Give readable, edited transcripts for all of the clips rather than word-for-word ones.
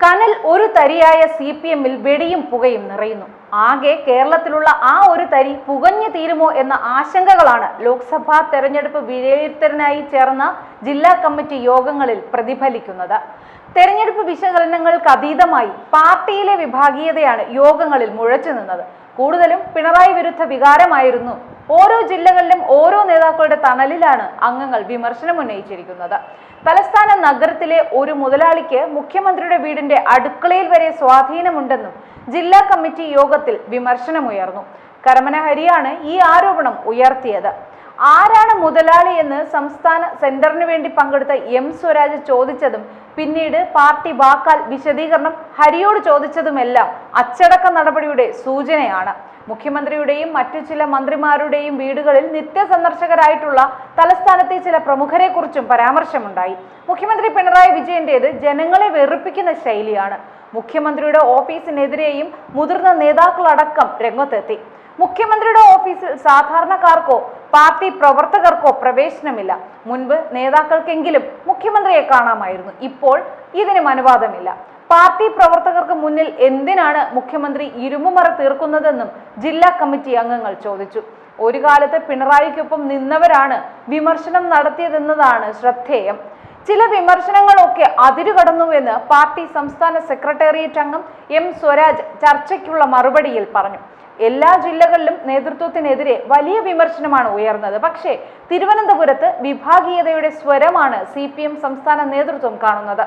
കനൽ ഒരു തരിയായ CPM-ൽ വെടിയും പുകയും നിറയുന്നു. ആകെ കേരളത്തിലുള്ള ആ ഒരു തരി പുകഞ്ഞു തീരുമോ എന്ന ആശങ്കകളാണ് ലോക്സഭാ തെരഞ്ഞെടുപ്പ് വിലയിരുത്തലിനായി ചേർന്ന ജില്ലാ കമ്മിറ്റി യോഗങ്ങളിൽ പ്രതിഫലിക്കുന്നത്. തെരഞ്ഞെടുപ്പ് വിശകലനങ്ങൾക്ക് അതീതമായി പാർട്ടിയിലെ വിഭാഗീയതയാണ് യോഗങ്ങളിൽ മുഴച്ചു നിന്നത്. കൂടുതലും പിണറായി വിരുദ്ധ വികാരമായിരുന്നു. ഓരോ ജില്ലകളിലും ഓരോ നേതാക്കളുടെ തണലിലാണ് അംഗങ്ങൾ വിമർശനം ഉന്നയിച്ചിരിക്കുന്നത്. തലസ്ഥാന നഗരത്തിലെ ഒരു മുതലാളിക്ക് മുഖ്യമന്ത്രിയുടെ വീടിന്റെ അടുക്കളയിൽ വരെ സ്വാധീനമുണ്ടെന്നും ജില്ലാ കമ്മിറ്റി യോഗത്തിൽ വിമർശനമുയർന്നു. കരമന ഹരിയാണ് ഈ ആരോപണം ഉയർത്തിയത്. ആരാണ് മുതലാളി എന്ന് സംസ്ഥാന സെന്ററിന് വേണ്ടി പങ്കെടുത്ത M സ്വരാജ് ചോദിച്ചതും പിന്നീട് പാർട്ടി വാക്കാൽ വിശദീകരണം ഹരിയോട് ചോദിച്ചതുമെല്ലാം അച്ചടക്ക നടപടിയുടെ സൂചനയാണ്. മുഖ്യമന്ത്രിയുടെയും മറ്റു ചില മന്ത്രിമാരുടെയും വീടുകളിൽ നിത്യസന്ദർശകരായിട്ടുള്ള തലസ്ഥാനത്തെ ചില പ്രമുഖരെ കുറിച്ചും പരാമർശമുണ്ടായി. മുഖ്യമന്ത്രി പിണറായി വിജയന്റേത് ജനങ്ങളെ വെറുപ്പിക്കുന്ന ശൈലിയാണ്. മുഖ്യമന്ത്രിയുടെ ഓഫീസിനെതിരെയും മുതിർന്ന നേതാക്കളടക്കം രംഗത്തെത്തി. മുഖ്യമന്ത്രിയുടെ ഓഫീസിൽ സാധാരണക്കാർക്കോ പാർട്ടി പ്രവർത്തകർക്കോ പ്രവേശനമില്ല. മുൻപ് നേതാക്കൾക്കെങ്കിലും മുഖ്യമന്ത്രിയെ കാണാമായിരുന്നു. ഇപ്പോൾ ഇതിനും അനുവാദമില്ല. പാർട്ടി പ്രവർത്തകർക്ക് മുന്നിൽ എന്തിനാണ് മുഖ്യമന്ത്രി ഇരുമുമറ തീർക്കുന്നതെന്നും ജില്ലാ കമ്മിറ്റി അംഗങ്ങൾ ചോദിച്ചു. ഒരു കാലത്ത് പിണറായിക്കൊപ്പം നിന്നവരാണ് വിമർശനം നടത്തിയതെന്നതാണ് ശ്രദ്ധേയം. ചില വിമർശനങ്ങളൊക്കെ അതിരുകടന്നുവെന്ന് പാർട്ടി സംസ്ഥാന സെക്രട്ടേറിയറ്റ് അംഗം M സ്വരാജ് ചർച്ചയ്ക്കുള്ള മറുപടിയിൽ പറഞ്ഞു. എല്ലാ ജില്ലകളിലും നേതൃത്വത്തിനെതിരെ വലിയ വിമർശനമാണ് ഉയർന്നത്. പക്ഷേ തിരുവനന്തപുരത്ത് വിഭാഗീയതയുടെ സ്വരമാണ് CPM സംസ്ഥാന നേതൃത്വം കാണുന്നത്.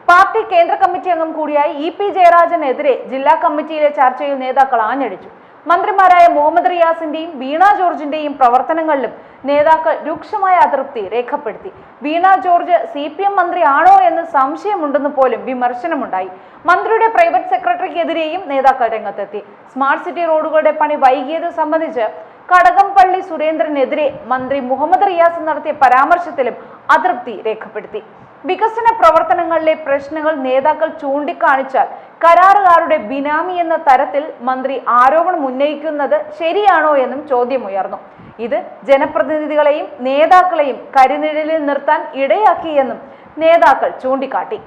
പാർട്ടി കേന്ദ്ര കമ്മിറ്റി അംഗം കൂടിയായ EP ജയരാജനെതിരെ ജില്ലാ കമ്മിറ്റിയിലെ ചർച്ചയിൽ നേതാക്കൾ ആഞ്ഞടിച്ചു. മന്ത്രിമാരായ മുഹമ്മദ് റിയാസിന്റെയും വീണ ജോർജിന്റെയും പ്രവർത്തനങ്ങളിലും നേതാക്കൾ രൂക്ഷമായ അതൃപ്തി രേഖപ്പെടുത്തി. വീണ ജോർജ് CPM മന്ത്രി ആണോ എന്ന് സംശയമുണ്ടെന്ന് പോലും വിമർശനമുണ്ടായി. മന്ത്രിയുടെ പ്രൈവറ്റ് സെക്രട്ടറിക്കെതിരെയും നേതാക്കൾ രംഗത്തെത്തി. സ്മാർട്ട് സിറ്റി റോഡുകളുടെ പണി വൈകിയത് സംബന്ധിച്ച് കടകംപള്ളി സുരേന്ദ്രനെതിരെ മന്ത്രി മുഹമ്മദ് റിയാസ് നടത്തിയ പരാമർശത്തിലും അതൃപ്തി രേഖപ്പെടുത്തി. വികസന പ്രവർത്തനങ്ങളിലെ പ്രശ്നങ്ങൾ നേതാക്കൾ ചൂണ്ടിക്കാണിച്ചാൽ കരാറുകാരുടെ ബിനാമി എന്ന തരത്തിൽ മന്ത്രി ആരോപണം ഉന്നയിക്കുന്നത് ശരിയാണോ എന്നും ചോദ്യമുയർന്നു. ഇത് ജനപ്രതിനിധികളെയും നേതാക്കളെയും കരിനിഴലിൽ നിർത്താൻ ഇടയാക്കിയെന്നും നേതാക്കൾ ചൂണ്ടിക്കാട്ടി.